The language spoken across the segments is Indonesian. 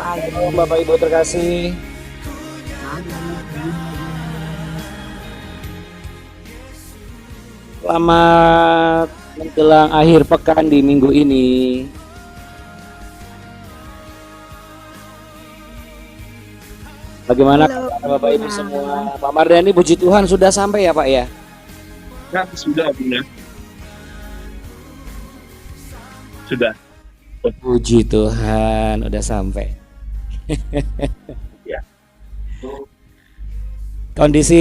Shalom pagi. Bapak Ibu terkasih. Selamat menjelang akhir pekan di minggu ini. Bagaimana Halo, kabar Bapak Ibu Bunda. semua? Pak Mardhani, puji Tuhan sudah sampai ya Pak ya? Ya, sudah, Bunda. Sudah. Puji Tuhan udah sampai. Ya. Kondisi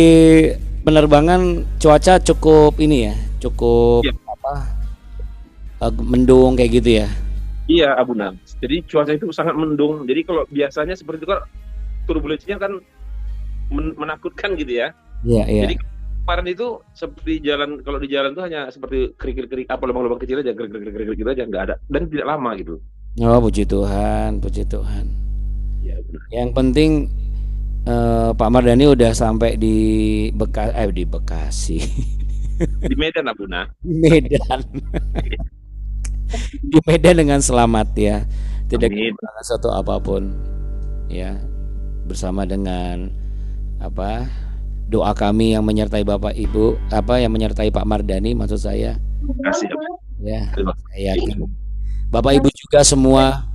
penerbangan cuaca cukup ini ya, cukup Ya. mendung kayak gitu ya. Iya, Abuna. Jadi cuaca itu sangat mendung. Jadi kalau biasanya seperti itu kan turbulensinya kan menakutkan gitu ya. Iya, iya. Jadi kemarin itu seperti jalan, kalau di jalan tuh hanya seperti kerikil-kerik apa lubang-lubang kecil aja, gerik-gerik gitu aja, nggak ada dan tidak lama gitu. Oh, puji Tuhan, puji Tuhan. Iya, benar. Yang penting Pak Mardhani udah sampai di di Bekasi, Di Medan, Abuna. di Medan, di Medan dengan selamat ya, tidak Amin. kekurangan satu apapun ya, bersama dengan doa kami yang menyertai Bapak Ibu, yang menyertai Pak Mardhani maksud saya Terima kasih, Abuna. ya, Terima saya kasih. yakin Bapak Ibu juga semua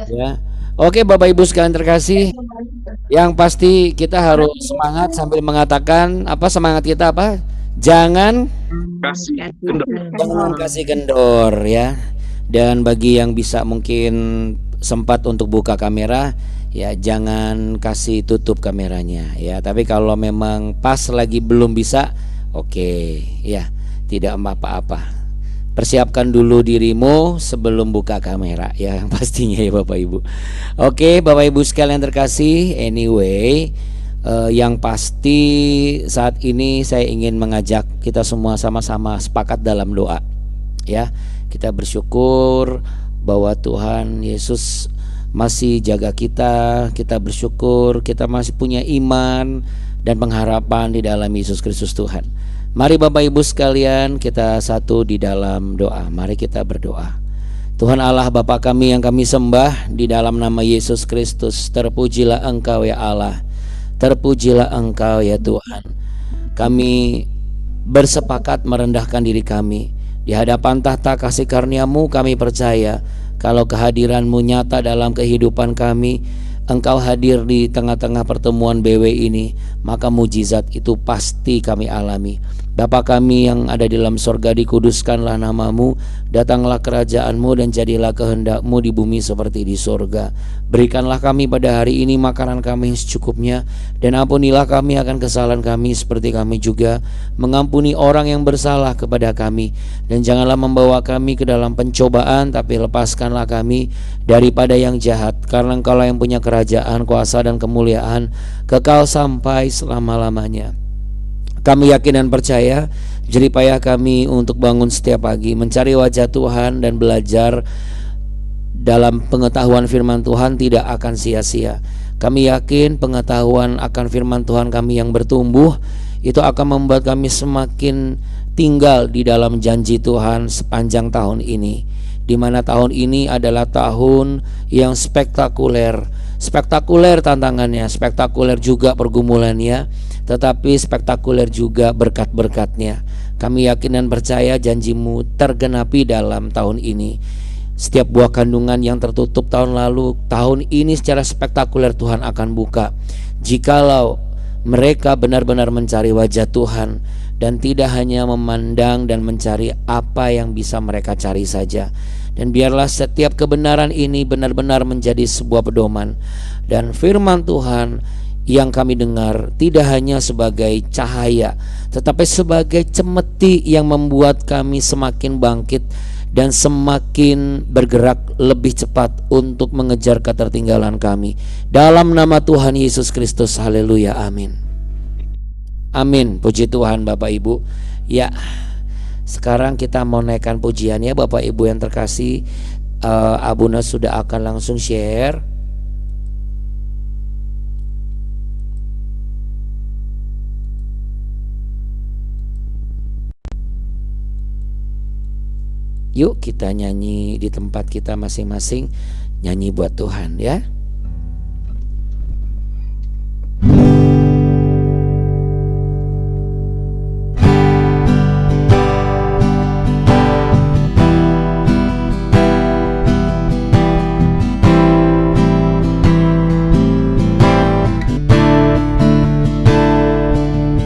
ya. Oke Bapak Ibu sekalian terkasih, yang pasti kita harus semangat sambil mengatakan semangat kita jangan Kasih kendor. kasih kendor ya. Dan bagi yang bisa mungkin sempat untuk buka kamera ya, jangan kasih tutup kameranya ya. Tapi kalau memang pas lagi belum bisa, oke ya, tidak apa-apa. Persiapkan dulu dirimu sebelum buka kamera ya, yang pastinya ya Bapak Ibu. Oke Bapak Ibu sekalian terkasih, anyway yang pasti saat ini saya ingin mengajak kita semua sama-sama sepakat dalam doa ya. Kita bersyukur bahwa Tuhan Yesus masih jaga kita. Kita bersyukur kita masih punya iman dan pengharapan di dalam Yesus Kristus Tuhan. Mari Bapak Ibu sekalian, kita satu di dalam doa. Mari kita berdoa. Tuhan Allah Bapa kami yang kami sembah, di dalam nama Yesus Kristus, terpujilah Engkau ya Allah. Terpujilah Engkau ya Tuhan. Kami bersepakat merendahkan diri kami di hadapan tahta kasih karunia-Mu. Kami percaya kalau kehadiran-Mu nyata dalam kehidupan kami, Engkau hadir di tengah-tengah pertemuan BW ini, maka mujizat itu pasti kami alami. Bapa kami yang ada di dalam sorga, dikuduskanlah nama-Mu, datanglah kerajaan-Mu, dan jadilah kehendak-Mu di bumi seperti di sorga. Berikanlah kami pada hari ini makanan kami yang secukupnya, dan ampunilah kami akan kesalahan kami seperti kami juga mengampuni orang yang bersalah kepada kami. Dan janganlah membawa kami ke dalam pencobaan, tapi lepaskanlah kami daripada yang jahat, karena Engkaulah yang punya kerajaan, kuasa, dan kemuliaan kekal sampai selama-lamanya. Kami yakin dan percaya jeripayah kami untuk bangun setiap pagi, mencari wajah Tuhan dan belajar dalam pengetahuan firman Tuhan tidak akan sia-sia. Kami yakin pengetahuan akan firman Tuhan kami yang bertumbuh itu akan membuat kami semakin tinggal di dalam janji Tuhan sepanjang tahun ini, di mana tahun ini adalah tahun yang spektakuler. Spektakuler tantangannya, spektakuler juga pergumulannya, tetapi spektakuler juga berkat-berkatnya. Kami yakin dan percaya janji-Mu tergenapi dalam tahun ini. Setiap buah kandungan yang tertutup tahun lalu, tahun ini secara spektakuler Tuhan akan buka, jikalau mereka benar-benar mencari wajah Tuhan dan tidak hanya memandang dan mencari apa yang bisa mereka cari saja. Dan biarlah setiap kebenaran ini benar-benar menjadi sebuah pedoman, dan firman Tuhan yang kami dengar tidak hanya sebagai cahaya, tetapi sebagai cemeti yang membuat kami semakin bangkit dan semakin bergerak lebih cepat untuk mengejar ketertinggalan kami. Dalam nama Tuhan Yesus Kristus, haleluya, amin. Amin, puji Tuhan Bapak Ibu. Ya, sekarang kita mau naikkan pujiannya Bapak Ibu yang terkasih. Abuna sudah akan langsung share. Yuk kita nyanyi di tempat kita masing-masing, nyanyi buat Tuhan ya.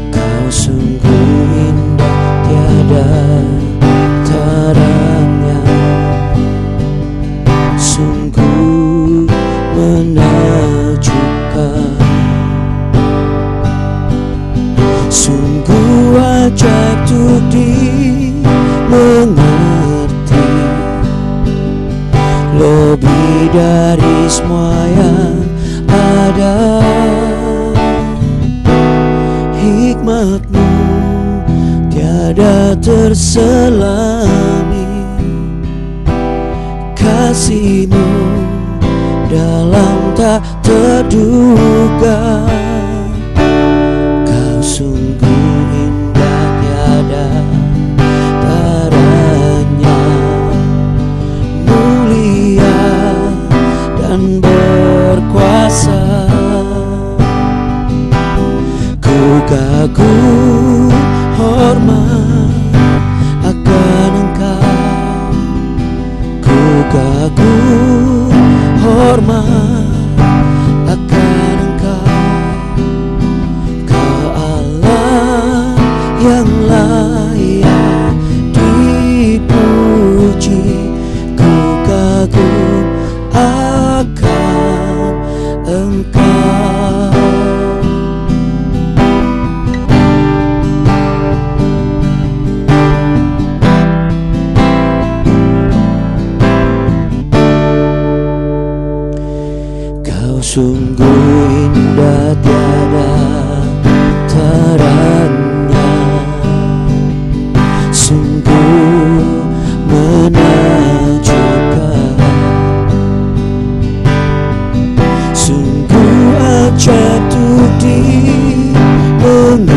Kau sungguh indah, tiada taranya, sungguh menakjubkan, sungguh ajaib untuk dimengerti, lebih dari semua yang ada. Hikmat-Mu tiada terselami, kasih-Mu dalam tak terduga. Kau sungguh indah, tiada taranya, mulia dan berkuasa. Ku kagum hormat akan Engkau, ku kagum hormat akan Engkau. Kau Allah yang layak dipuji, ku kagum akan Engkau. Sungguh indah, tiada taranya, sungguh menakjubkan, sungguh ajaib untuk dimengerti,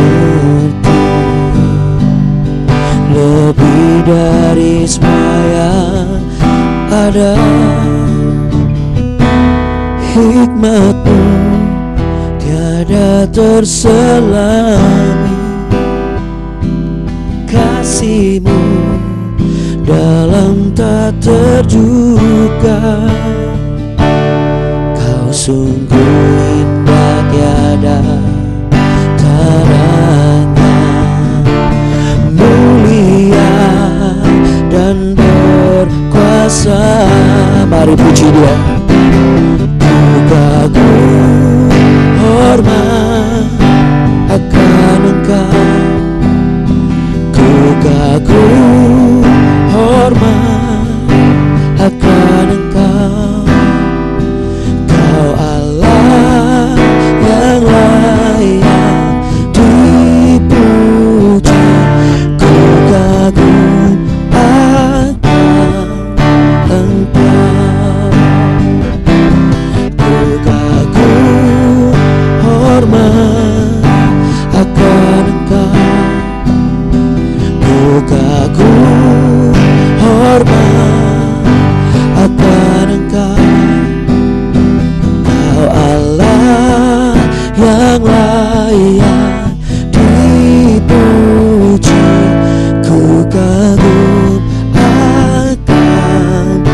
lebih dari semua yang ada. Hikmat-Mu tiada terselami, kasih-Mu dalam tak terduga. Kau sungguh indah, tiada taranya, mulia dan berkuasa. Mari puji Dia. Kagum hormat akan Engkau, ku kagum hormat akan Engkau. Kau Allah yang layak dipuji, ku kagum akan Engkau. Hormat akan Engkau, ku kagum hormat akan Engkau. Kau Allah yang layak dipuji, ku kagum akan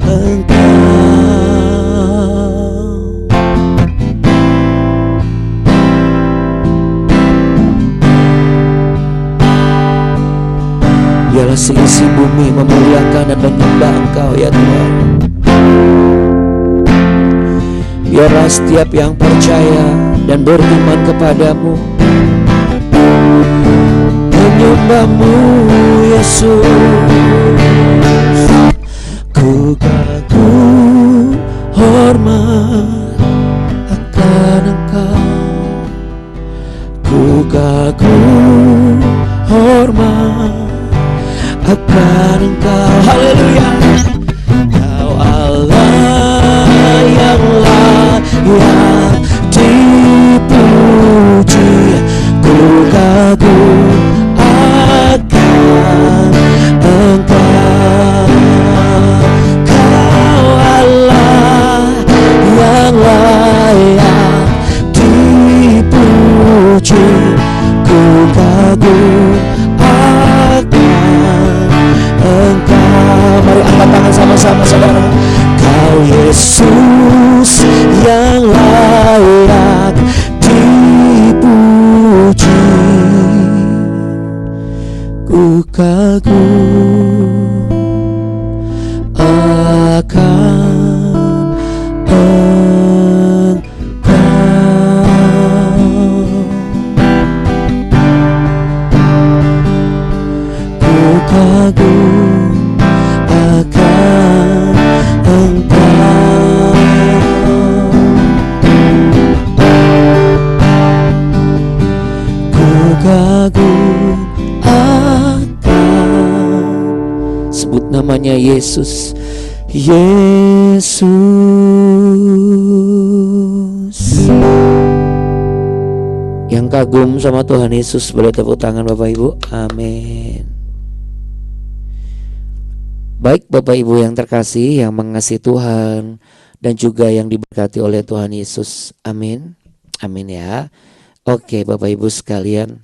Engkau. Biarlah seisi bumi memuliakan dan menyembah Engkau ya Tuhan. Biarlah setiap yang percaya dan beriman kepadamu menyembah-Mu Yesus. Ku kagum hormat akan Engkau, ku kagum hormat akan Engkau. Haleluya. Kau Allah yang layak dipuji, ku kagum akan Engkau. Yesus yang layak dipuji. Ku kagum akan Engkau. Ku kagum akan Engkau. Ku kagum akan, sebut namanya Yesus, Yesus. Yang kagum sama Tuhan Yesus boleh tepuk tangan Bapak Ibu. Amin. Baik Bapak Ibu yang terkasih, yang mengasihi Tuhan dan juga yang diberkati oleh Tuhan Yesus. Amin. Amin ya. Oke Bapak Ibu sekalian,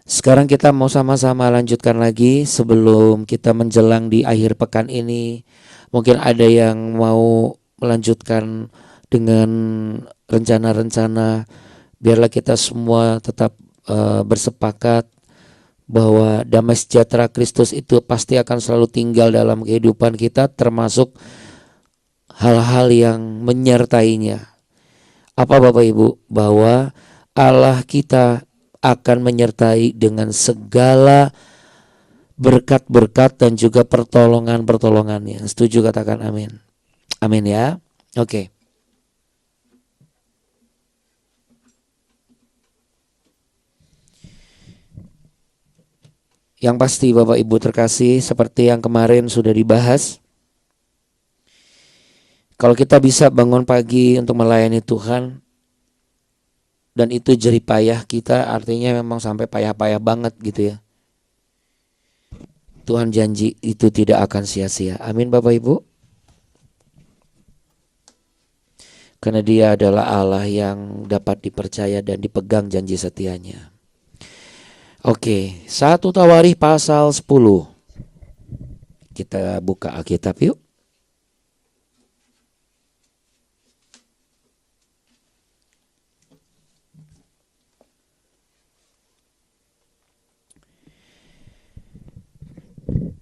sekarang kita mau sama-sama lanjutkan lagi sebelum kita menjelang di akhir pekan ini. Mungkin ada yang mau melanjutkan dengan rencana-rencana. Biarlah kita semua tetap bersepakat bahwa damai sejahtera Kristus itu pasti akan selalu tinggal dalam kehidupan kita, termasuk hal-hal yang menyertainya. Apa Bapak Ibu? Bahwa Allah kita akan menyertai dengan segala berkat-berkat dan juga pertolongan-pertolongannya. Setuju, katakan amin. Amin ya. Oke. Yang pasti Bapak Ibu terkasih, seperti yang kemarin sudah dibahas, kalau kita bisa bangun pagi untuk melayani Tuhan dan itu jerih payah kita, artinya memang sampai payah-payah banget gitu ya, Tuhan janji itu tidak akan sia-sia. Amin Bapak Ibu. Karena Dia adalah Allah yang dapat dipercaya dan dipegang janji setianya. Oke, 1 Tawarikh pasal 10. Kita buka Alkitab yuk.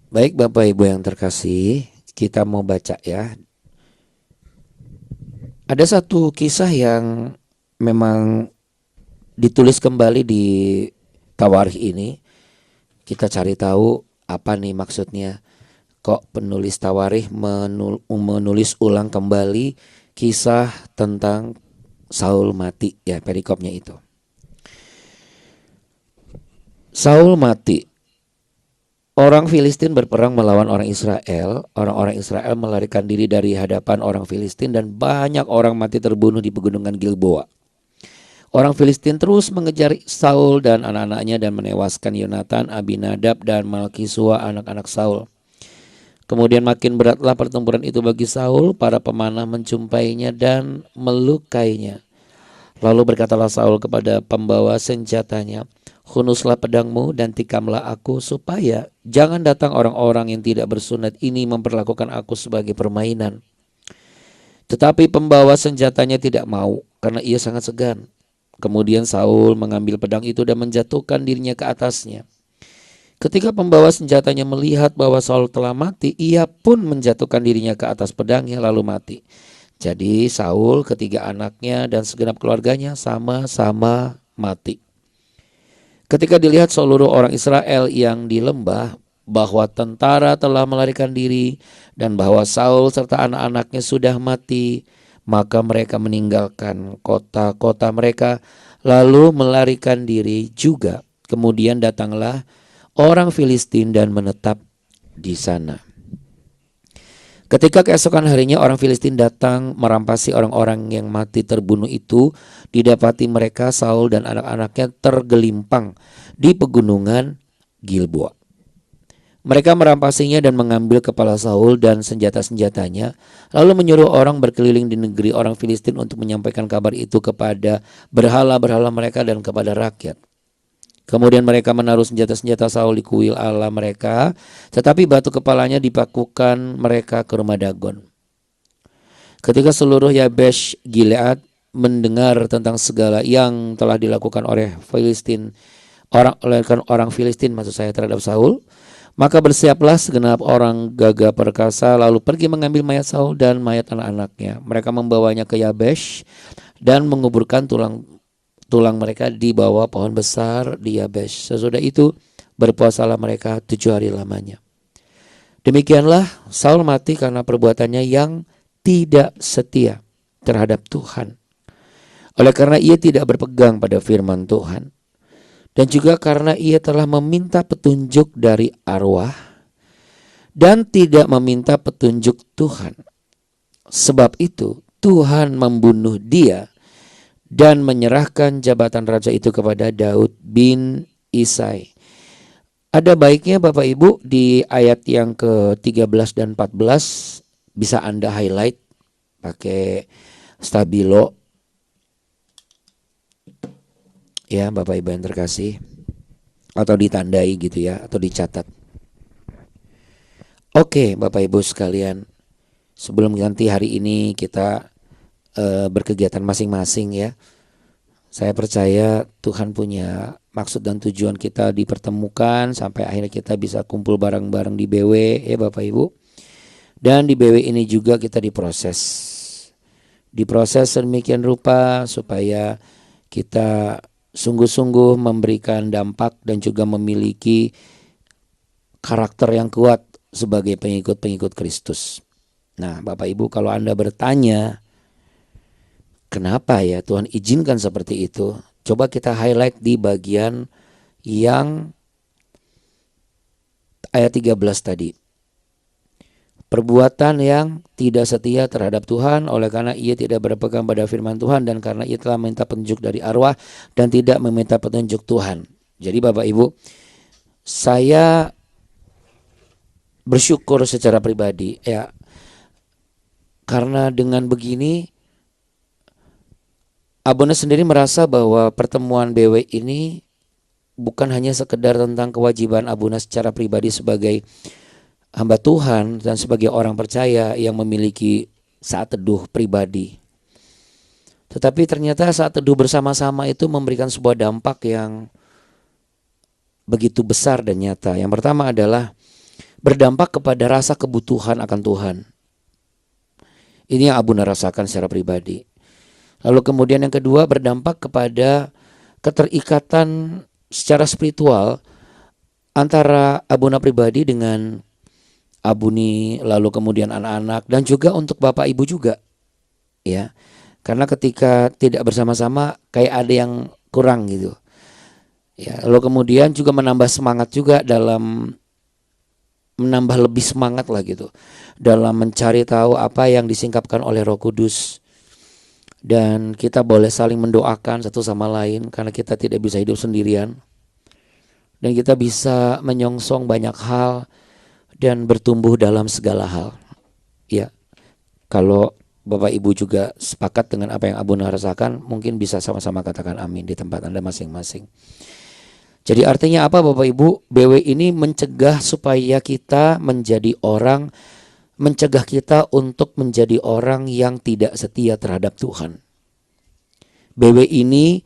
Baik Bapak Ibu yang terkasih, kita mau baca ya. Ada satu kisah yang memang ditulis kembali di Tawarikh ini. Kita cari tahu apa nih maksudnya. Kok penulis Tawarikh menulis ulang kembali kisah tentang Saul mati, ya perikopnya itu. Saul mati. Orang Filistin berperang melawan orang Israel. Orang-orang Israel melarikan diri dari hadapan orang Filistin dan banyak orang mati terbunuh di pegunungan Gilboa. Orang Filistin terus mengejar Saul dan anak-anaknya dan menewaskan Yonatan, Abinadab dan Malkisua anak-anak Saul. Kemudian makin beratlah pertempuran itu bagi Saul. Para pemanah menjumpainya dan melukainya. Lalu berkatalah Saul kepada pembawa senjatanya, "Hunuslah pedangmu dan tikamlah aku, supaya jangan datang orang-orang yang tidak bersunat ini memperlakukan aku sebagai permainan." Tetapi pembawa senjatanya tidak mau, karena ia sangat segan. Kemudian Saul mengambil pedang itu dan menjatuhkan dirinya ke atasnya. Ketika pembawa senjatanya melihat bahwa Saul telah mati, ia pun menjatuhkan dirinya ke atas pedangnya lalu mati. Jadi Saul, ketiga anaknya dan segenap keluarganya sama-sama mati. Ketika dilihat seluruh orang Israel yang di lembah bahwa tentara telah melarikan diri dan bahwa Saul serta anak-anaknya sudah mati, maka mereka meninggalkan kota-kota mereka lalu melarikan diri juga. Kemudian datanglah orang Filistin dan menetap di sana. Ketika keesokan harinya orang Filistin datang merampasi orang-orang yang mati terbunuh itu, didapati mereka Saul dan anak-anaknya tergelimpang di pegunungan Gilboa. Mereka merampasinya dan mengambil kepala Saul dan senjata-senjatanya, lalu menyuruh orang berkeliling di negeri orang Filistin untuk menyampaikan kabar itu kepada berhala-berhala mereka dan kepada rakyat. Kemudian mereka menaruh senjata-senjata Saul di kuil Allah mereka, tetapi batu kepalanya dipakukan mereka ke rumah Dagon. Ketika seluruh Yabesh Gilead mendengar tentang segala yang telah dilakukan oleh orang Filistin maksud saya terhadap Saul, maka bersiaplah segenap orang gagah perkasa lalu pergi mengambil mayat Saul dan mayat anak-anaknya. Mereka membawanya ke Yabesh dan menguburkan tulang mereka di bawah pohon besar di Yabesh. Sesudah itu berpuasalah mereka 7 hari lamanya. Demikianlah Saul mati karena perbuatannya yang tidak setia terhadap Tuhan. Oleh karena ia tidak berpegang pada firman Tuhan. Dan juga karena ia telah meminta petunjuk dari arwah dan tidak meminta petunjuk Tuhan. Sebab itu Tuhan membunuh dia dan menyerahkan jabatan raja itu kepada Daud bin Isai. Ada baiknya Bapak Ibu di ayat yang ke-13 dan 14 bisa Anda highlight pakai stabilo. Ya Bapak Ibu yang terkasih, atau ditandai gitu ya, atau dicatat. Oke Bapak Ibu sekalian, sebelum nanti hari ini kita berkegiatan masing-masing ya, saya percaya Tuhan punya maksud dan tujuan kita dipertemukan sampai akhirnya kita bisa kumpul bareng-bareng di BW ya Bapak Ibu. Dan di BW ini juga kita diproses sedemikian rupa supaya kita sungguh-sungguh memberikan dampak dan juga memiliki karakter yang kuat sebagai pengikut-pengikut Kristus. Nah Bapak Ibu, kalau Anda bertanya kenapa ya Tuhan izinkan seperti itu, coba kita highlight di bagian yang ayat 13 tadi. Perbuatan yang tidak setia terhadap Tuhan oleh karena ia tidak berpegang pada firman Tuhan dan karena ia telah meminta petunjuk dari arwah dan tidak meminta petunjuk Tuhan. Jadi Bapak Ibu, saya bersyukur secara pribadi ya, karena dengan begini Abuna sendiri merasa bahwa pertemuan BW ini bukan hanya sekedar tentang kewajiban Abuna secara pribadi sebagai hamba Tuhan dan sebagai orang percaya yang memiliki saat teduh pribadi. Tetapi ternyata saat teduh bersama-sama itu memberikan sebuah dampak yang begitu besar dan nyata. Yang pertama adalah berdampak kepada rasa kebutuhan akan Tuhan. Ini yang Abuna rasakan secara pribadi. Lalu kemudian yang kedua berdampak kepada keterikatan secara spiritual antara Abuna pribadi dengan Abuni, lalu kemudian anak-anak dan juga untuk Bapak Ibu juga. Ya. Karena ketika tidak bersama-sama kayak ada yang kurang gitu. Ya, lalu kemudian juga menambah semangat juga menambah lebih semangat lah gitu dalam mencari tahu apa yang disingkapkan oleh Roh Kudus. Dan kita boleh saling mendoakan satu sama lain karena kita tidak bisa hidup sendirian. Dan kita bisa menyongsong banyak hal dan bertumbuh dalam segala hal. Ya, kalau Bapak Ibu juga sepakat dengan apa yang Abuna rasakan, mungkin bisa sama-sama katakan amin di tempat Anda masing-masing. Jadi artinya apa Bapak Ibu? BW ini mencegah supaya kita menjadi orang, mencegah kita untuk menjadi orang yang tidak setia terhadap Tuhan. BW ini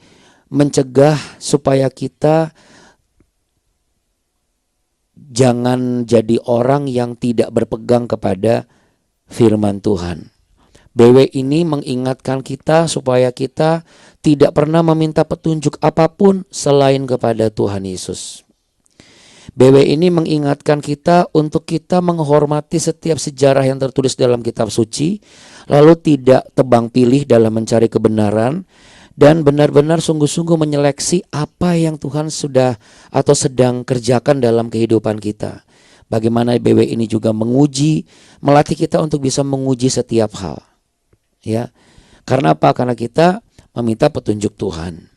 mencegah supaya kita jangan jadi orang yang tidak berpegang kepada firman Tuhan. BW ini mengingatkan kita supaya kita tidak pernah meminta petunjuk apapun selain kepada Tuhan Yesus. BW ini mengingatkan kita untuk kita menghormati setiap sejarah yang tertulis dalam kitab suci, lalu tidak tebang pilih dalam mencari kebenaran, dan benar-benar sungguh-sungguh menyeleksi apa yang Tuhan sudah atau sedang kerjakan dalam kehidupan kita. Bagaimana BW ini juga melatih kita untuk bisa menguji setiap hal. Ya. Karena apa? Karena kita meminta petunjuk Tuhan.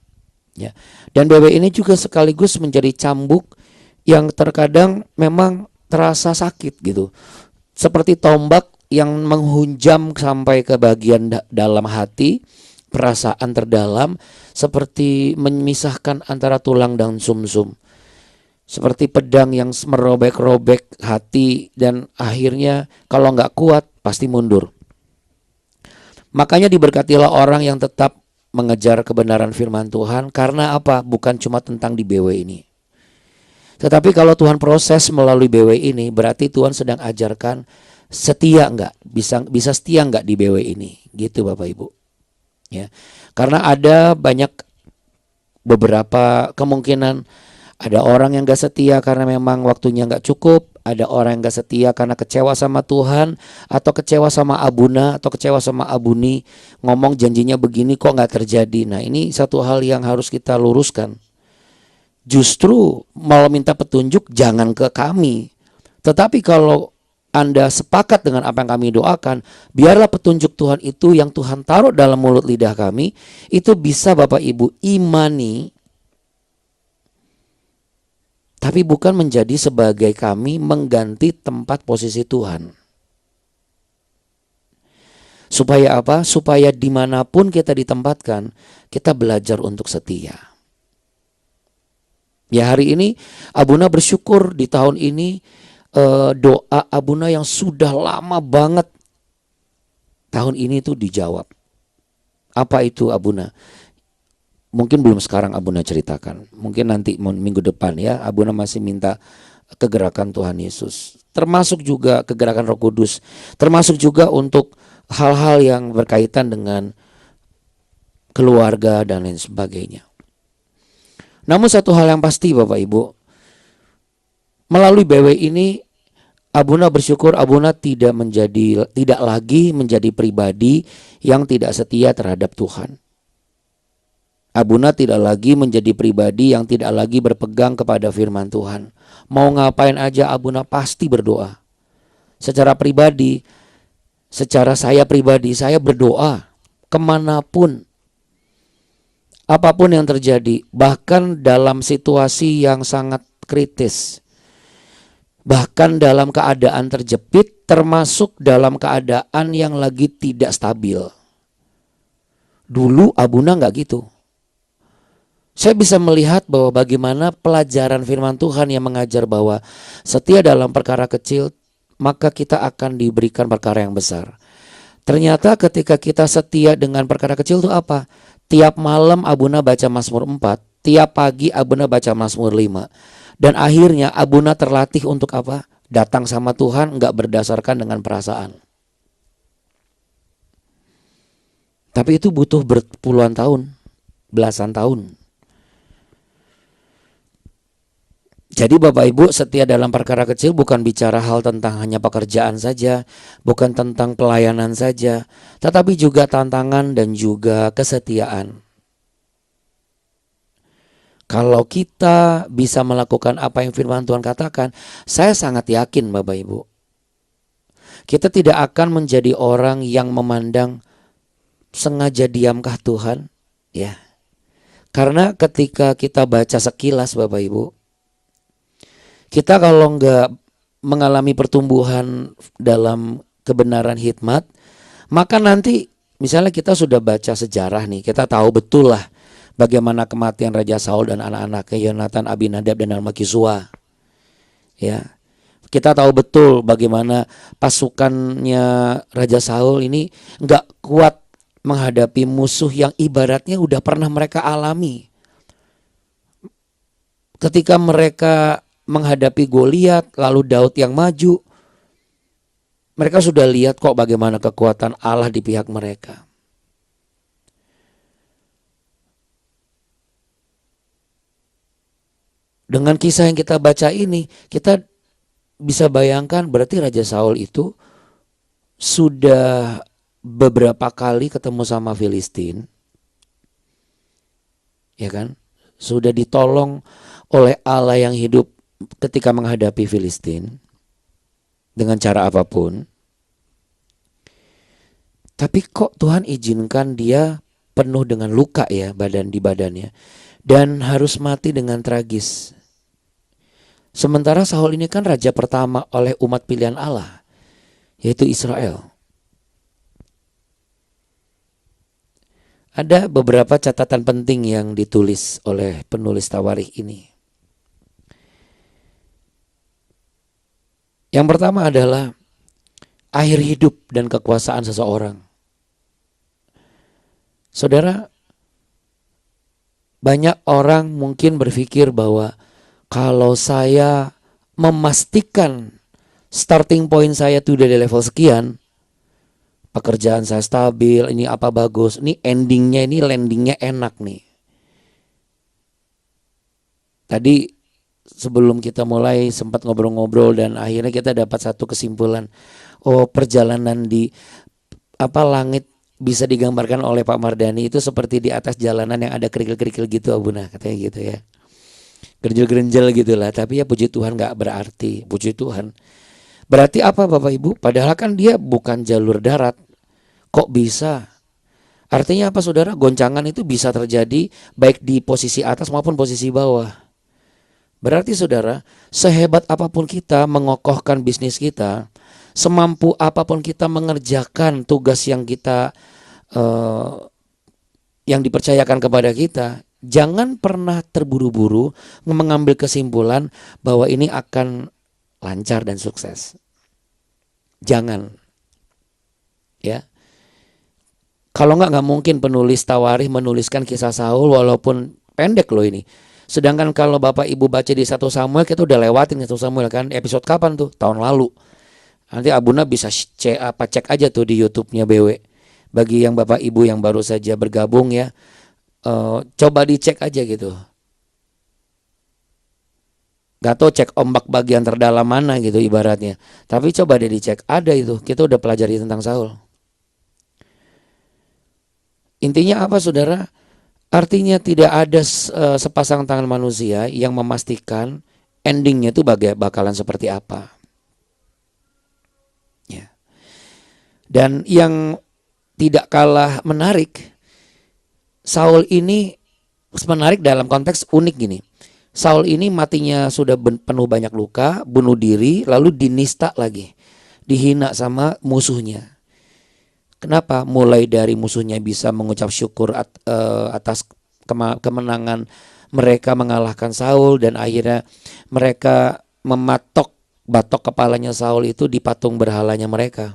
Ya. Dan BW ini juga sekaligus menjadi cambuk yang terkadang memang terasa sakit gitu. Seperti tombak yang menghunjam sampai ke bagian dalam hati, perasaan terdalam, seperti memisahkan antara tulang dan sumsum. Seperti pedang yang merobek-robek hati dan akhirnya kalau nggak kuat pasti mundur. Makanya diberkatilah orang yang tetap mengejar kebenaran firman Tuhan. Karena apa? Bukan cuma tentang di BW ini. Tetapi kalau Tuhan proses melalui BW ini, berarti Tuhan sedang ajarkan setia enggak? Bisa setia enggak di BW ini? Gitu Bapak Ibu. Ya. Karena ada banyak beberapa kemungkinan. Ada orang yang gak setia karena memang waktunya gak cukup. Ada orang yang gak setia karena kecewa sama Tuhan, atau kecewa sama Abuna, atau kecewa sama Abuni. Ngomong janjinya begini kok gak terjadi. Nah ini satu hal yang harus kita luruskan. Justru mau minta petunjuk jangan ke kami. Tetapi kalau Anda sepakat dengan apa yang kami doakan, biarlah petunjuk Tuhan itu yang Tuhan taruh dalam mulut lidah kami, itu bisa Bapak Ibu imani. Tapi bukan menjadi sebagai kami mengganti tempat posisi Tuhan. Supaya apa? Supaya dimanapun kita ditempatkan, kita belajar untuk setia. Ya hari ini Abuna bersyukur di tahun ini doa Abuna yang sudah lama banget tahun ini tuh dijawab. Apa itu Abuna? Mungkin belum sekarang Abuna ceritakan. Mungkin nanti minggu depan ya. Abuna masih minta kegerakan Tuhan Yesus. Termasuk juga kegerakan Roh Kudus. Termasuk juga untuk hal-hal yang berkaitan dengan keluarga dan lain sebagainya. Namun satu hal yang pasti Bapak Ibu. Melalui BW ini Abuna bersyukur Abuna tidak lagi menjadi pribadi yang tidak setia terhadap Tuhan. Abuna tidak lagi menjadi pribadi yang tidak lagi berpegang kepada firman Tuhan. Mau ngapain aja Abuna pasti berdoa. Secara pribadi, secara saya pribadi, saya berdoa kemanapun, apapun yang terjadi. Bahkan dalam situasi yang sangat kritis. Bahkan dalam keadaan terjepit, termasuk dalam keadaan yang lagi tidak stabil. Dulu Abuna nggak gitu. Saya bisa melihat bahwa bagaimana pelajaran firman Tuhan yang mengajar bahwa setia dalam perkara kecil, maka kita akan diberikan perkara yang besar. Ternyata ketika kita setia dengan perkara kecil itu apa? Tiap malam Abuna baca Mazmur 4, tiap pagi Abuna baca Mazmur 5. Dan akhirnya Abuna terlatih untuk apa? Datang sama Tuhan enggak berdasarkan dengan perasaan. Tapi itu butuh berpuluhan tahun, belasan tahun. Jadi Bapak Ibu, setia dalam perkara kecil bukan bicara hal tentang hanya pekerjaan saja, bukan tentang pelayanan saja, tetapi juga tantangan dan juga kesetiaan. Kalau kita bisa melakukan apa yang firman Tuhan katakan, saya sangat yakin Bapak Ibu, kita tidak akan menjadi orang yang memandang sengaja diamkah Tuhan, ya. Karena ketika kita baca sekilas Bapak Ibu, kita kalau nggak mengalami pertumbuhan dalam kebenaran hikmat, maka nanti misalnya kita sudah baca sejarah nih, kita tahu betul lah bagaimana kematian Raja Saul dan anak-anaknya Yonatan, Abinadab dan Malkisua. Ya, kita tahu betul bagaimana pasukannya Raja Saul ini nggak kuat menghadapi musuh yang ibaratnya udah pernah mereka alami. Ketika mereka menghadapi Goliat, lalu Daud yang maju, mereka sudah lihat kok bagaimana kekuatan Allah di pihak mereka. Dengan kisah yang kita baca ini, kita bisa bayangkan berarti Raja Saul itu sudah beberapa kali ketemu sama Filistin, ya kan? Sudah ditolong oleh Allah yang hidup ketika menghadapi Filistin dengan cara apapun. Tapi kok Tuhan izinkan dia penuh dengan luka ya di badannya, dan harus mati dengan tragis. Sementara Saul ini kan raja pertama oleh umat pilihan Allah, yaitu Israel. Ada beberapa catatan penting yang ditulis oleh penulis Tawarikh ini. Yang pertama adalah akhir hidup dan kekuasaan seseorang. Saudara, banyak orang mungkin berpikir bahwa kalau saya memastikan starting point saya tuh dari level sekian, pekerjaan saya stabil, ini apa bagus, ini endingnya, ini landingnya enak nih. Tadi sebelum kita mulai sempat ngobrol-ngobrol dan akhirnya kita dapat satu kesimpulan. Oh, perjalanan di langit bisa digambarkan oleh Pak Mardhani itu seperti di atas jalanan yang ada kerikil-kerikil gitu, Abuna, katanya gitu ya. Gerenjel-gerenjel gitulah, tapi ya puji Tuhan gak berarti, puji Tuhan. Berarti apa Bapak Ibu? Padahal kan dia bukan jalur darat. Kok bisa? Artinya apa saudara? Goncangan itu bisa terjadi baik di posisi atas maupun posisi bawah. Berarti saudara, sehebat apapun kita mengokohkan bisnis kita, semampu apapun kita mengerjakan tugas yang kita yang dipercayakan kepada kita, jangan pernah terburu-buru mengambil kesimpulan bahwa ini akan lancar dan sukses. Jangan. Ya. Kalau nggak mungkin penulis Tawarikh menuliskan kisah Saul walaupun pendek loh ini. Sedangkan kalau Bapak Ibu baca di 1 Samuel, kita udah lewatin 1 Samuel kan. Episode kapan tuh? Tahun lalu. Nanti Abuna bisa cek aja tuh di YouTube-nya BW. Bagi yang Bapak Ibu yang baru saja bergabung ya, coba dicek aja gitu. Gak tau cek ombak bagian terdalam mana gitu ibaratnya. Tapi coba deh dicek, ada itu. Kita udah pelajari tentang Saul. Intinya apa saudara? Artinya tidak ada sepasang tangan manusia yang memastikan endingnya itu bakalan seperti apa. Ya. Dan yang tidak kalah menarik, Saul ini menarik dalam konteks unik gini. Saul ini matinya sudah penuh banyak luka, bunuh diri, lalu dinista lagi. Dihina sama musuhnya. Kenapa? Mulai dari musuhnya bisa mengucap syukur atas kemenangan mereka mengalahkan Saul, dan akhirnya mereka mematok batok kepalanya Saul itu di patung berhalanya mereka.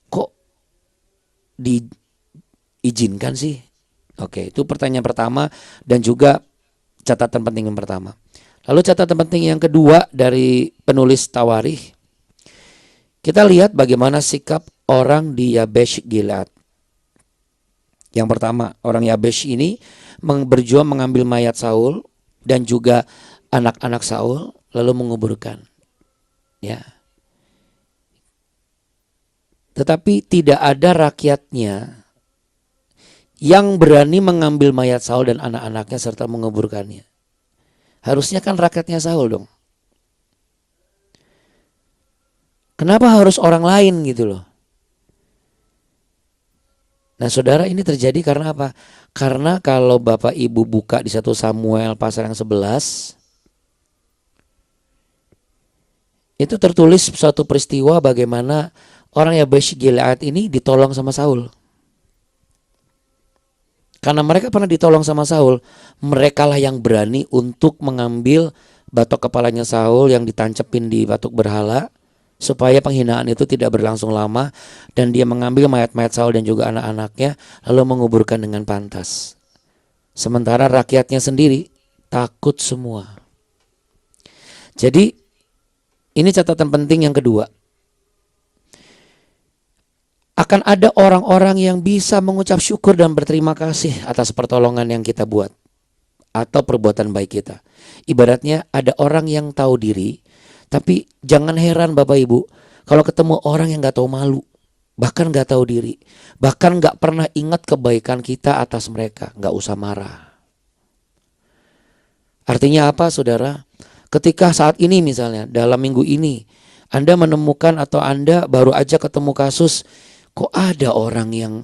Kok diizinkan sih? Oke, itu pertanyaan pertama dan juga catatan penting yang pertama. Lalu catatan penting yang kedua dari penulis Tawarikh, kita lihat bagaimana sikap orang di Yabesh Gilead. Yang pertama, orang Yabesh ini berjuang mengambil mayat Saul dan juga anak-anak Saul lalu menguburkan. Ya. Tetapi tidak ada rakyatnya yang berani mengambil mayat Saul dan anak-anaknya serta menguburkannya. Harusnya kan rakyatnya Saul dong. Kenapa harus orang lain gitu loh? Nah saudara, ini terjadi karena apa? Karena kalau Bapak Ibu buka di 1 Samuel pasal yang 11, itu tertulis suatu peristiwa bagaimana orang Yabesh Gilead ini ditolong sama Saul. Karena mereka pernah ditolong sama Saul, merekalah yang berani untuk mengambil batok kepalanya Saul yang ditancepin di batuk berhala, supaya penghinaan itu tidak berlangsung lama, dan dia mengambil mayat-mayat Saul dan juga anak-anaknya lalu menguburkan dengan pantas. Sementara rakyatnya sendiri takut semua. Jadi ini catatan penting yang kedua. Akan ada orang-orang yang bisa mengucap syukur dan berterima kasih atas pertolongan yang kita buat atau perbuatan baik kita. Ibaratnya ada orang yang tahu diri, tapi jangan heran Bapak Ibu kalau ketemu orang yang gak tahu malu, bahkan gak tahu diri, bahkan gak pernah ingat kebaikan kita atas mereka. Gak usah marah. Artinya apa saudara? Ketika saat ini misalnya dalam minggu ini Anda menemukan atau Anda baru aja ketemu kasus, kok ada orang yang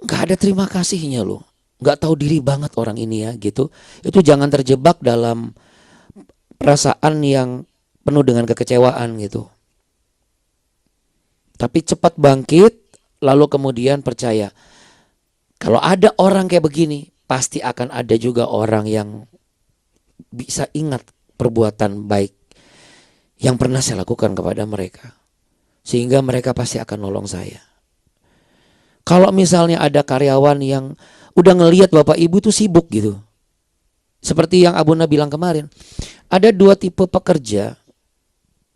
gak ada terima kasihnya loh, gak tahu diri banget orang ini ya gitu. Itu jangan terjebak dalam perasaan yang penuh dengan kekecewaan gitu. Tapi cepat bangkit, lalu kemudian percaya. Kalau ada orang kayak begini, pasti akan ada juga orang yang bisa ingat perbuatan baik yang pernah saya lakukan kepada mereka. sehingga mereka pasti akan nolong saya. Kalau misalnya ada karyawan yang udah ngelihat bapak ibu tuh sibuk gitu, seperti yang Abuna bilang kemarin, ada dua tipe pekerja,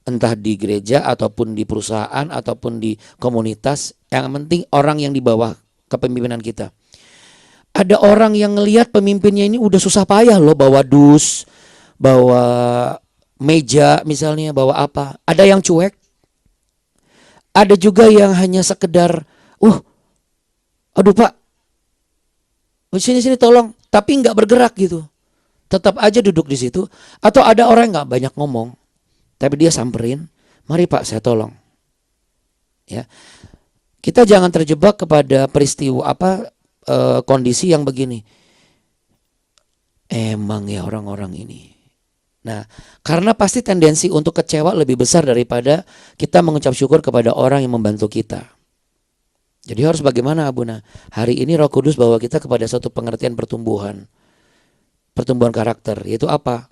entah di gereja ataupun di perusahaan ataupun di komunitas, yang penting orang yang di bawah kepemimpinan kita. Ada orang yang ngelihat pemimpinnya ini udah susah payah loh, bawa dus, bawa meja misalnya, bawa apa. Ada yang cuek. Ada juga yang hanya sekedar, aduh Pak, sini tolong, tapi nggak bergerak gitu. Tetap aja duduk di situ. Atau ada orang yang nggak banyak ngomong, tapi dia samperin, mari Pak saya tolong. Ya, kita jangan terjebak kepada peristiwa kondisi yang begini. Emang ya orang-orang ini. Nah, karena pasti tendensi untuk kecewa lebih besar daripada kita mengucap syukur kepada orang yang membantu kita. Jadi harus bagaimana Abuna? Hari ini Roh Kudus bawa kita kepada satu pengertian pertumbuhan karakter, yaitu apa?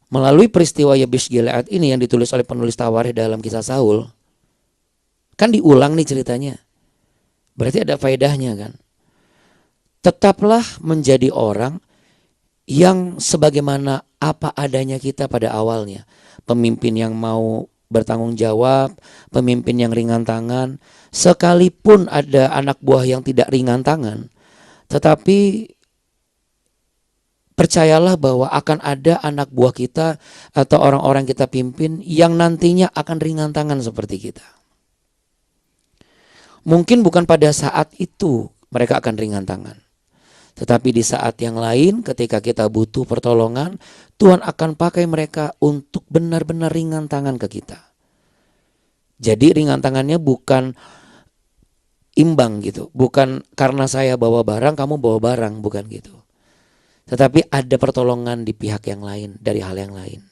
Melalui peristiwa Yabes Gilead ini yang ditulis oleh penulis Tawarikh dalam kisah Saul, kan diulang nih ceritanya. Berarti ada faedahnya kan? Tetaplah menjadi orang yang sebagaimana apa adanya kita pada awalnya. Pemimpin yang mau bertanggung jawab, pemimpin yang ringan tangan. Sekalipun ada anak buah yang tidak ringan tangan, tetapi percayalah bahwa akan ada anak buah kita atau orang-orang kita pimpin yang nantinya akan ringan tangan seperti kita. Mungkin bukan pada saat itu mereka akan ringan tangan, tetapi di saat yang lain ketika kita butuh pertolongan, Tuhan akan pakai mereka untuk benar-benar ringan tangan ke kita. Jadi ringan tangannya bukan imbang gitu, bukan karena saya bawa barang kamu bawa barang, bukan gitu. Tetapi ada pertolongan di pihak yang lain, dari hal yang lain.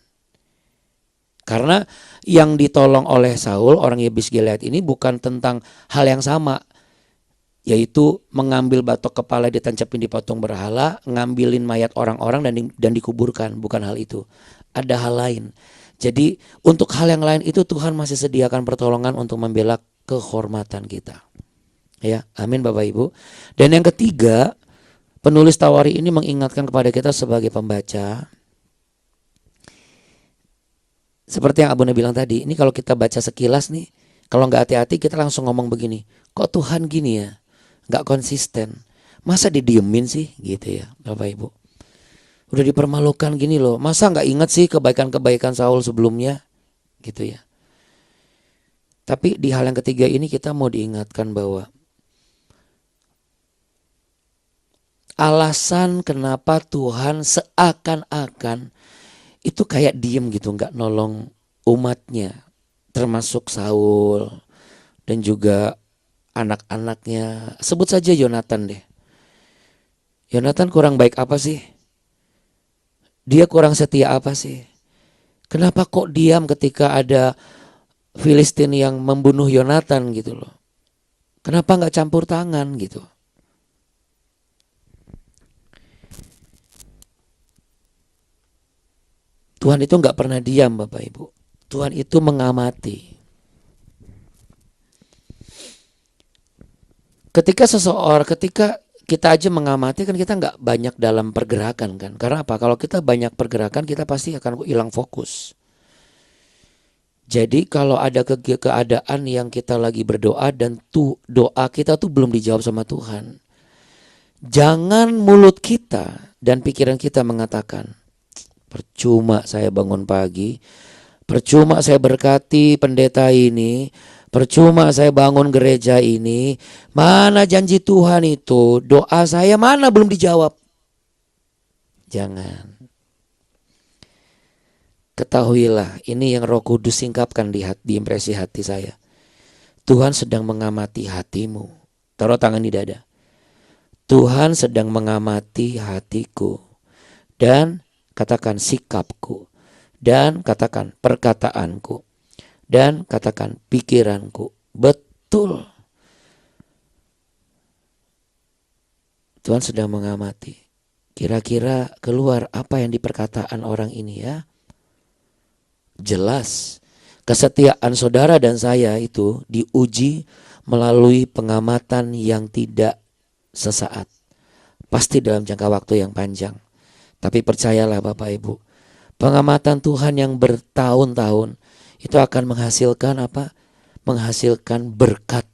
Karena yang ditolong oleh Saul, orang Yabes Gilead ini bukan tentang hal yang sama, yaitu mengambil batok kepala ditancapin di patung berhala, ngambilin mayat orang-orang dan dikuburkan, bukan hal itu. Ada hal lain. Jadi untuk hal yang lain itu Tuhan masih sediakan pertolongan untuk membela kehormatan kita. Ya, amin Bapak Ibu. Dan yang ketiga, penulis Tawarikh ini mengingatkan kepada kita sebagai pembaca, seperti yang Abuna bilang tadi, ini kalau kita baca sekilas nih, kalau nggak hati-hati kita langsung ngomong begini, kok Tuhan gini ya, nggak konsisten, masa didiemin sih gitu ya Bapak Ibu. Udah dipermalukan gini loh, masa nggak ingat sih kebaikan-kebaikan Saul sebelumnya gitu ya. Tapi di hal yang ketiga ini kita mau diingatkan bahwa alasan kenapa Tuhan seakan-akan itu kayak diem gitu, nggak nolong umatnya, termasuk Saul dan juga anak-anaknya. Sebut saja Yonatan deh. Yonatan kurang baik apa sih? Dia kurang setia apa sih? Kenapa kok diam ketika ada Filistin yang membunuh Yonatan gitu loh? Kenapa nggak campur tangan gitu? Tuhan itu nggak pernah diam Bapak Ibu. Tuhan itu mengamati. Ketika kita aja mengamati kan kita nggak banyak dalam pergerakan kan. Karena apa? Kalau kita banyak pergerakan kita pasti akan hilang fokus. Jadi kalau ada keadaan yang kita lagi berdoa dan doa kita tuh belum dijawab sama Tuhan, jangan mulut kita dan pikiran kita mengatakan, percuma saya bangun pagi, percuma saya berkati pendeta ini, percuma saya bangun gereja ini, mana janji Tuhan itu, doa saya mana belum dijawab. Jangan. Ketahuilah, ini yang Roh Kudus singkapkan di impresi hati saya. Tuhan sedang mengamati hatimu. Taruh tangan di dada. Tuhan sedang mengamati hatiku. Dan katakan sikapku. Dan katakan perkataanku. Dan katakan pikiranku. Betul. Tuhan sedang mengamati. Kira-kira keluar apa yang di perkataan orang ini ya? Jelas. Kesetiaan saudara dan saya itu diuji melalui pengamatan yang tidak sesaat, pasti dalam jangka waktu yang panjang. Tapi percayalah Bapak Ibu, pengamatan Tuhan yang bertahun-tahun itu akan menghasilkan apa? Menghasilkan berkat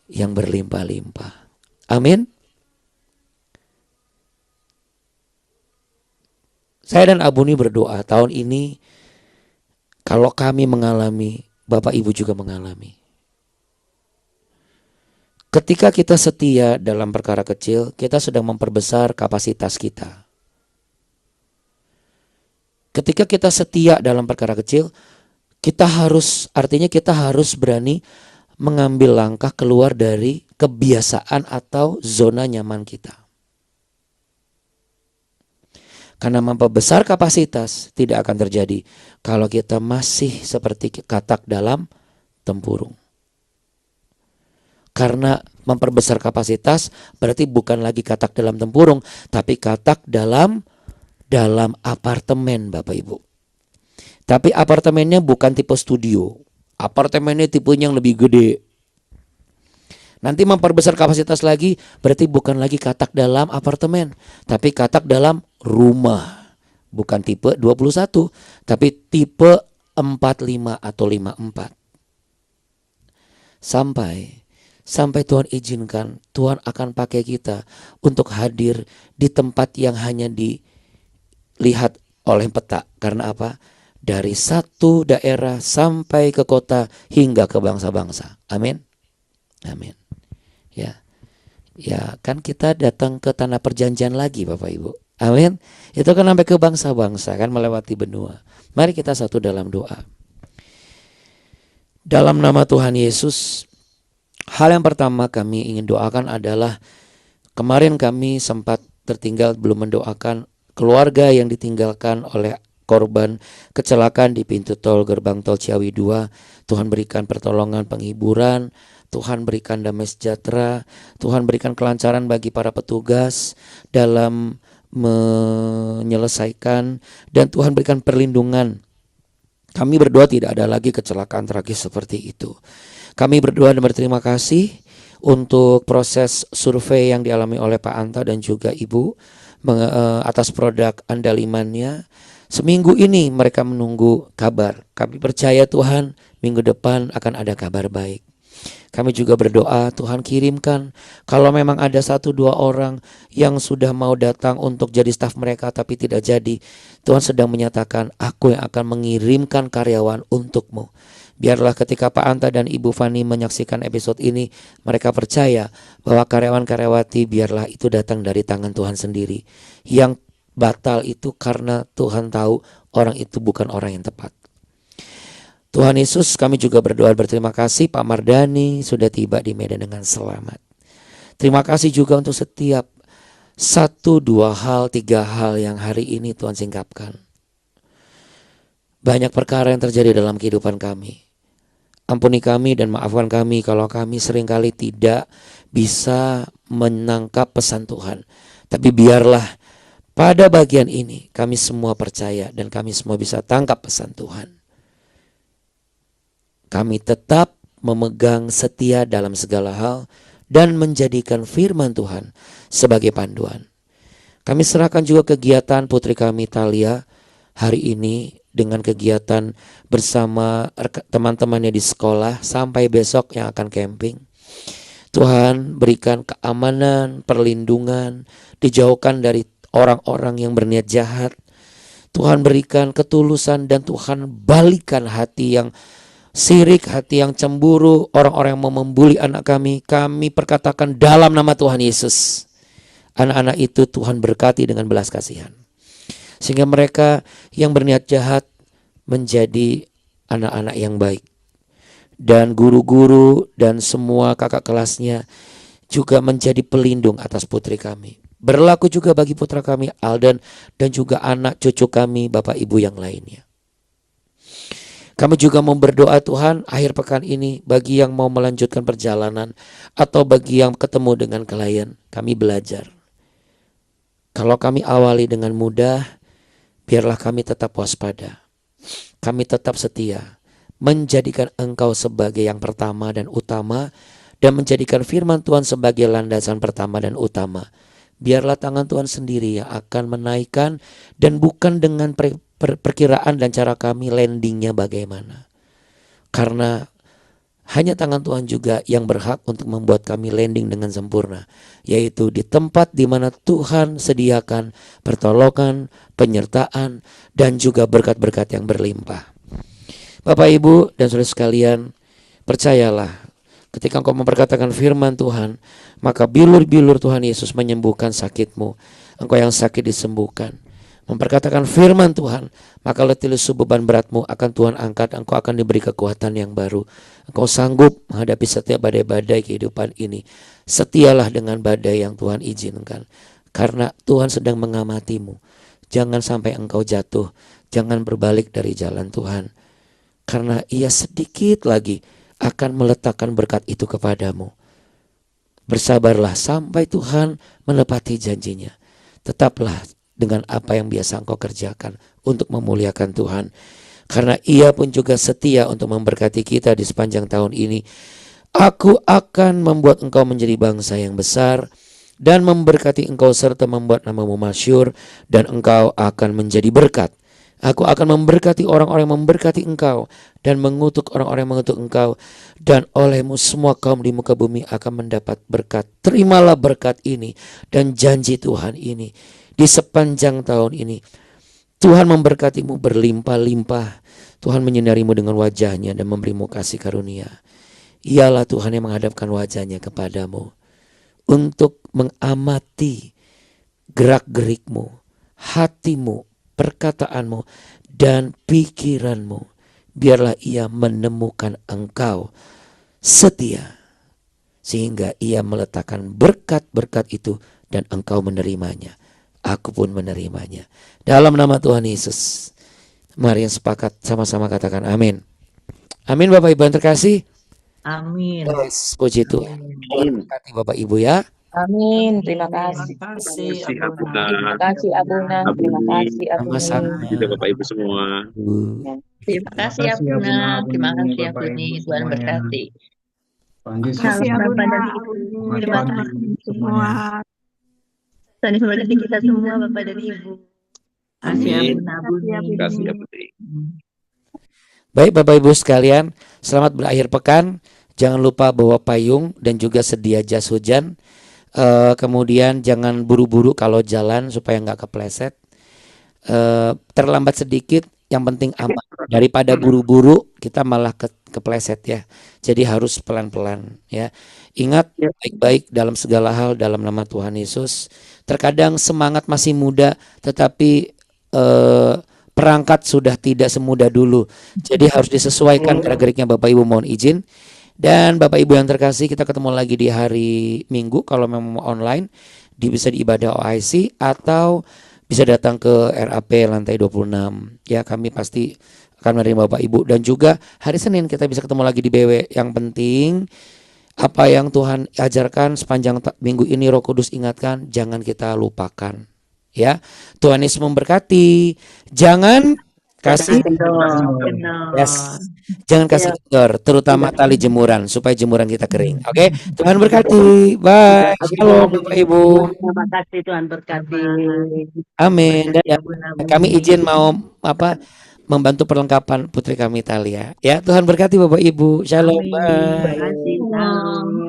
yang berlimpah-limpah. Amin. Saya dan Abu ini berdoa tahun ini, kalau kami mengalami, Bapak Ibu juga mengalami. Ketika kita setia dalam perkara kecil, kita sedang memperbesar kapasitas kita. Ketika kita setia dalam perkara kecil, artinya kita harus berani mengambil langkah keluar dari kebiasaan atau zona nyaman kita. Karena memperbesar kapasitas tidak akan terjadi kalau kita masih seperti katak dalam tempurung. Karena memperbesar kapasitas berarti bukan lagi katak dalam tempurung, tapi katak dalam apartemen Bapak Ibu. Tapi apartemennya bukan tipe studio. Apartemennya tipenya yang lebih gede. Nanti memperbesar kapasitas lagi berarti bukan lagi katak dalam apartemen, tapi katak dalam rumah. Bukan tipe 21, tapi tipe 45 atau 54. Sampai Tuhan izinkan, Tuhan akan pakai kita untuk hadir di tempat yang hanya dilihat oleh peta. Karena apa? Dari satu daerah sampai ke kota hingga ke bangsa-bangsa. Amin. Amin. Ya kan kita datang ke tanah perjanjian lagi Bapak Ibu. Amin. Itu kan sampai ke bangsa-bangsa kan, melewati benua. Mari kita satu dalam doa. Dalam nama Tuhan Yesus, hal yang pertama kami ingin doakan adalah kemarin kami sempat tertinggal belum mendoakan keluarga yang ditinggalkan oleh korban kecelakaan di pintu tol gerbang tol Ciawi 2. Tuhan berikan pertolongan, penghiburan, Tuhan berikan damai sejahtera, Tuhan berikan kelancaran bagi para petugas dalam menyelesaikan, dan Tuhan berikan perlindungan. Kami berdoa tidak ada lagi kecelakaan tragis seperti itu. Kami berdoa dan berterima kasih untuk proses survei yang dialami oleh Pak Anta dan juga Ibu atas produk andalimannya. Seminggu ini mereka menunggu kabar. Kami percaya Tuhan minggu depan akan ada kabar baik. Kami juga berdoa Tuhan kirimkan, kalau memang ada 1-2 orang yang sudah mau datang untuk jadi staf mereka tapi tidak jadi, Tuhan sedang menyatakan, aku yang akan mengirimkan karyawan untukmu. Biarlah ketika Pak Anta dan Ibu Fani menyaksikan episode ini, mereka percaya bahwa karyawan-karyawati biarlah itu datang dari tangan Tuhan sendiri. Yang batal itu karena Tuhan tahu orang itu bukan orang yang tepat. Tuhan Yesus, kami juga berdoa berterima kasih Pak Mardani sudah tiba di Medan dengan selamat. Terima kasih juga untuk setiap 1, 2 hal, 3 hal yang hari ini Tuhan singkapkan. Banyak perkara yang terjadi dalam kehidupan kami. Ampuni kami dan maafkan kami kalau kami seringkali tidak bisa menangkap pesan Tuhan. Tapi biarlah pada bagian ini kami semua percaya dan kami semua bisa tangkap pesan Tuhan. Kami tetap memegang setia dalam segala hal dan menjadikan firman Tuhan sebagai panduan. Kami serahkan juga kegiatan putri kami Talia hari ini dengan kegiatan bersama teman-temannya di sekolah sampai besok yang akan camping. Tuhan berikan keamanan, perlindungan, dijauhkan dari orang-orang yang berniat jahat. Tuhan berikan ketulusan dan Tuhan balikan hati yang sirik, hati yang cemburu, orang-orang yang mau membuli anak kami. Kami perkatakan dalam nama Tuhan Yesus, anak-anak itu Tuhan berkati dengan belas kasihan. Sehingga mereka yang berniat jahat menjadi anak-anak yang baik. Dan guru-guru dan semua kakak kelasnya juga menjadi pelindung atas putri kami. Berlaku juga bagi putra kami Aldan dan juga anak cucu kami Bapak Ibu yang lainnya. Kami juga mau berdoa Tuhan akhir pekan ini bagi yang mau melanjutkan perjalanan atau bagi yang ketemu dengan klien, kami belajar. Kalau kami awali dengan mudah, biarlah kami tetap waspada. Kami tetap setia. menjadikan Engkau sebagai yang pertama dan utama, dan menjadikan firman Tuhan sebagai landasan pertama dan utama. Biarlah tangan Tuhan sendiri yang akan menaikkan, dan bukan dengan perkiraan dan cara kami landingnya bagaimana. Karena hanya tangan Tuhan juga yang berhak untuk membuat kami landing dengan sempurna, yaitu di tempat di mana Tuhan sediakan pertolongan, penyertaan, dan juga berkat-berkat yang berlimpah. Bapak, Ibu, dan saudara sekalian, percayalah, ketika engkau memperkatakan firman Tuhan, maka bilur-bilur Tuhan Yesus menyembuhkan sakitmu. Engkau yang sakit disembuhkan. Memperkatakan firman Tuhan, maka letih lesu beban beratmu akan Tuhan angkat. Engkau akan diberi kekuatan yang baru. Engkau sanggup menghadapi setiap badai-badai kehidupan ini. Setialah dengan badai yang Tuhan izinkan, karena Tuhan sedang mengamatimu. Jangan sampai engkau jatuh. Jangan berbalik dari jalan Tuhan, karena Ia sedikit lagi akan meletakkan berkat itu kepadamu. Bersabarlah sampai Tuhan menepati janjinya. Tetaplah dengan apa yang biasa engkau kerjakan untuk memuliakan Tuhan, karena Ia pun juga setia untuk memberkati kita di sepanjang tahun ini. Aku akan membuat engkau menjadi bangsa yang besar, dan memberkati engkau serta membuat namamu masyhur, dan engkau akan menjadi berkat. Aku akan memberkati orang-orang yang memberkati engkau, dan mengutuk orang-orang yang mengutuk engkau, dan olehmu semua kaum di muka bumi akan mendapat berkat. Terimalah berkat ini dan janji Tuhan ini di sepanjang tahun ini. Tuhan memberkatimu berlimpah-limpah. Tuhan menyinarimu dengan wajahnya dan memberimu kasih karunia. Ialah Tuhan yang menghadapkan wajahnya kepadamu untuk mengamati gerak-gerikmu, hatimu, perkataanmu, dan pikiranmu. Biarlah Ia menemukan engkau setia, sehingga Ia meletakkan berkat-berkat itu dan engkau menerimanya. Aku pun menerimanya. Dalam nama Tuhan Yesus, mari yang sepakat sama-sama katakan amin. Amin. Bapak Ibu yang terkasih. Amin. Yes, puji Tuhan. Tuhan berkati Bapak Ibu ya. Amin. Terima kasih. Terima kasih, Terima Abuna. Terima kasih Abuna. Terima kasih Abuna. Sama-sama. Kita Bapak Ibu semua. Terima kasih Abuna. Terima kasih Abuni. Tuhan berkati. Kasih Salam Abuna. Bapak dan Ibu. Terima kasih Semua. Tuhan memberkati kita semua Bapak dan Ibu. Kasih Amin. Abuna, Terima Buni. kasih ya Putri. Baik Bapak Ibu sekalian, selamat berakhir pekan. Jangan lupa bawa payung dan juga sedia jas hujan. Kemudian jangan buru-buru kalau jalan supaya nggak kepleset. Terlambat sedikit, yang penting aman. Daripada buru-buru kita malah kepleset ya. Jadi harus pelan-pelan ya. Ingat baik-baik dalam segala hal dalam nama Tuhan Yesus. Terkadang semangat masih muda, tetapi perangkat sudah tidak semudah dulu. Jadi harus disesuaikan gerak-geriknya. Bapak Ibu mohon izin. Dan Bapak Ibu yang terkasih, kita ketemu lagi di hari Minggu kalau memang online, bisa di ibadah OIC atau bisa datang ke RAP lantai 26. Ya, kami pasti akan menerima Bapak Ibu. Dan juga hari Senin kita bisa ketemu lagi di BW. Yang penting apa yang Tuhan ajarkan sepanjang minggu ini, Roh Kudus ingatkan, jangan kita lupakan. Ya, Tuhan Yesus memberkati. Jangan kasih yes. Jangan kasih kendor, terutama tali jemuran supaya jemuran kita kering. Oke, Tuhan berkati. Bye. Shalom Bapak Ibu. Terima kasih, Tuhan berkati. Amin. Dan ya, Abuna, kami Buni. izin mau membantu perlengkapan putri kami Talia. Ya, Tuhan berkati Bapak Ibu. Shalom. Amin. Bye. Terima kasih. Shalom.